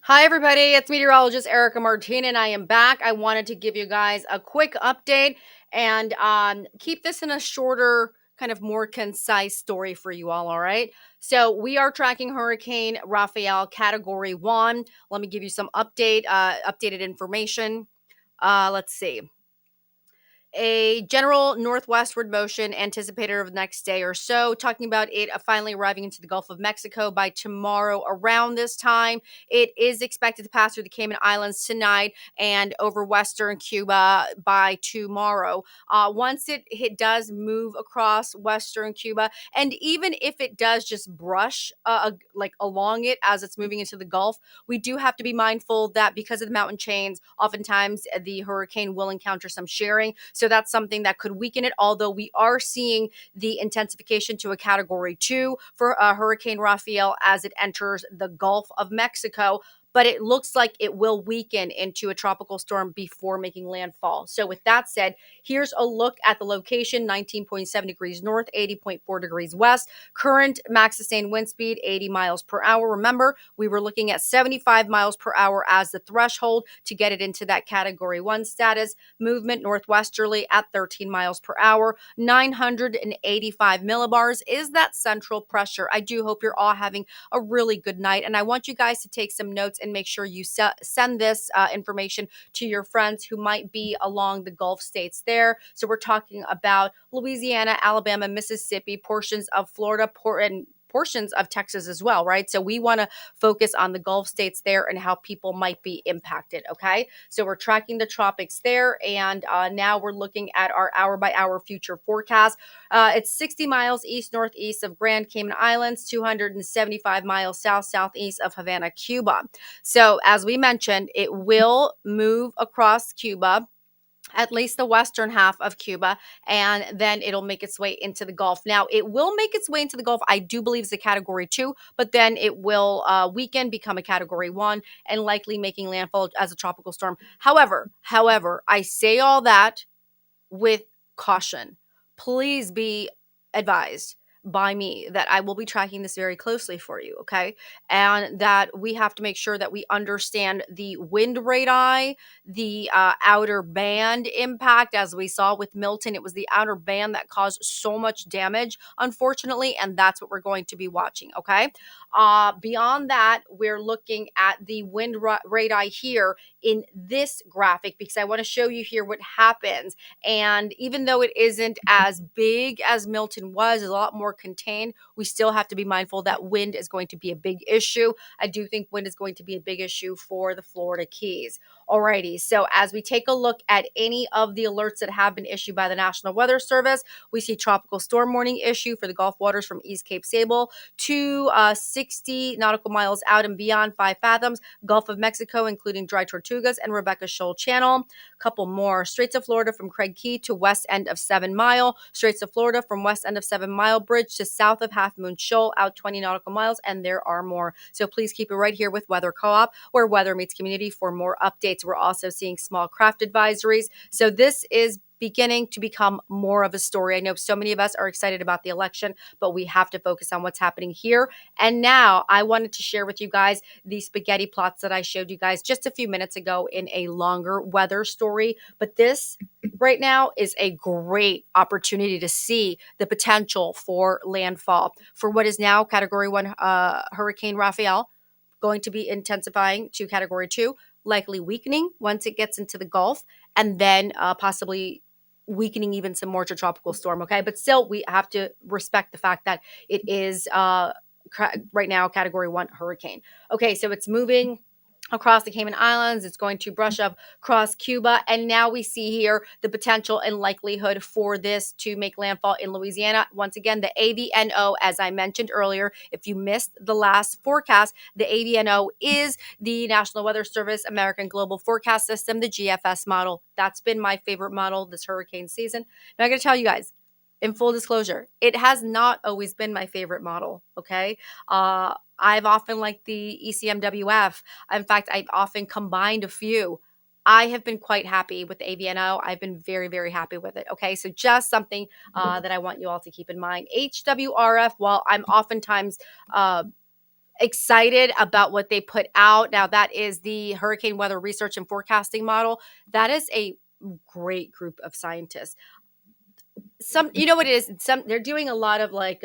Hi, everybody. It's meteorologist Erica Martina, and I am back. I wanted to give you guys a quick update and keep this in a shorter, kind of more concise story for you all. All right. So, we are tracking Hurricane Rafael Category 1. Let me give you some updated information. Let's see. A general northwestward motion anticipated over the next day or so, talking about it finally arriving into the Gulf of Mexico by tomorrow around this time. It is expected to pass through the Cayman Islands tonight and over western Cuba by tomorrow. Once it does move across western Cuba, and even if it does just brush like along it as it's moving into the Gulf, we do have to be mindful that because of the mountain chains, oftentimes the hurricane will encounter some shearing. So that's something that could weaken it, although we are seeing the intensification to a category 2 for Hurricane Rafael as it enters the Gulf of Mexico. But it looks like it will weaken into a tropical storm before making landfall. So, with that said, here's a look at the location: 19.7 degrees north, 80.4 degrees west. Current max sustained wind speed 80 miles per hour. Remember, we were looking at 75 miles per hour as the threshold to get it into that category 1 status. Movement northwesterly at 13 miles per hour. 985 millibars is that central pressure. I do hope you're all having a really good night, and I want you guys to take some notes and make sure you send this information to your friends who might be along the Gulf states there. So we're talking about Louisiana, Alabama, Mississippi, portions of Florida, and portions of Texas as well, right? So we want to focus on the Gulf states there and how people might be impacted, okay? So we're tracking the tropics there, and now we're looking at our hour by hour future forecast. It's 60 miles east northeast of Grand Cayman Islands, 275 miles south southeast of Havana, Cuba. So, as we mentioned, it will move across Cuba, at least the western half of Cuba, and then it'll make its way into the Gulf. Now, it will make its way into the Gulf. I do believe it's a category 2, but then it will weaken, become a category 1, and likely making landfall as a tropical storm. However, I say all that with caution. Please be advised by me that I will be tracking this very closely for you, okay? And that we have to make sure that we understand the wind radii, the outer band impact. As we saw with Milton, it was the outer band that caused so much damage, unfortunately, and that's what we're going to be watching, okay? Beyond that, we're looking at the wind radii here in this graphic because I want to show you here what happens. And even though it isn't as big as Milton was, a lot more contained, we still have to be mindful that wind is going to be a big issue. I do think wind is going to be a big issue for the Florida Keys. Alrighty, so as we take a look at any of the alerts that have been issued by the National Weather Service, we see tropical storm warning issue for the Gulf waters from East Cape Sable to 60 nautical miles out and beyond 5 fathoms, Gulf of Mexico, including Dry Tortugas and Rebecca Shoal Channel. Couple more: Straits of Florida from Craig Key to west end of 7 Mile, Straits of Florida from west end of 7 Mile Bridge to south of Half Moon Shoal, out 20 nautical miles, and there are more. So please keep it right here with Weather Co-op, where weather meets community, for more updates. We're also seeing small craft advisories. So this is beginning to become more of a story. I know so many of us are excited about the election, but we have to focus on what's happening here. And now I wanted to share with you guys the spaghetti plots that I showed you guys just a few minutes ago in a longer weather story. But this right now is a great opportunity to see the potential for landfall for what is now category 1 Hurricane Rafael, going to be intensifying to category 2, likely weakening once it gets into the Gulf, and then possibly weakening even some more to tropical storm. Okay. But still, we have to respect the fact that it is right now category 1 hurricane. Okay. So it's moving across the Cayman Islands. It's going to brush up across Cuba. And now we see here the potential and likelihood for this to make landfall in Louisiana. Once again, the AVNO, as I mentioned earlier, if you missed the last forecast, the AVNO is the National Weather Service American Global Forecast System, the GFS model. That's been my favorite model this hurricane season. And I'm going to tell you guys, in full disclosure, it has not always been my favorite model, okay? I've often liked the ECMWF. In fact, I've often combined a few. I have been quite happy with the AVNO. I've been very, very happy with it. Okay, so just something that I want you all to keep in mind. HWRF, while I'm oftentimes excited about what they put out. Now, that is the Hurricane Weather Research and Forecasting Model. That is a great group of scientists. Some, you know what it is, some, they're doing a lot of like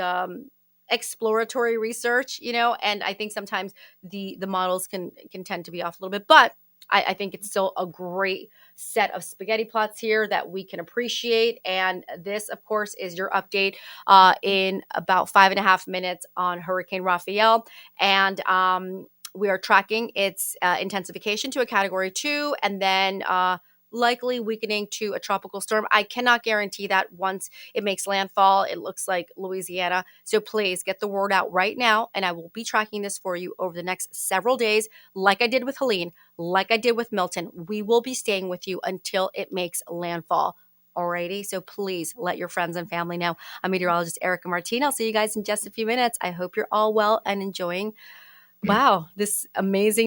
exploratory research, and I think sometimes the models can tend to be off a little bit, but I think it's still a great set of spaghetti plots here that we can appreciate. And this, of course, is your update in about 5.5 minutes on Hurricane Rafael. And we are tracking its intensification to a category 2, and then likely weakening to a tropical storm. I cannot guarantee that once it makes landfall. It looks like Louisiana. So please get the word out right now, and I will be tracking this for you over the next several days, like I did with Helene, like I did with Milton. We will be staying with you until it makes landfall. Alrighty, so please let your friends and family know. I'm meteorologist Erica Martin. I'll see you guys in just a few minutes. I hope you're all well and enjoying, wow, this amazing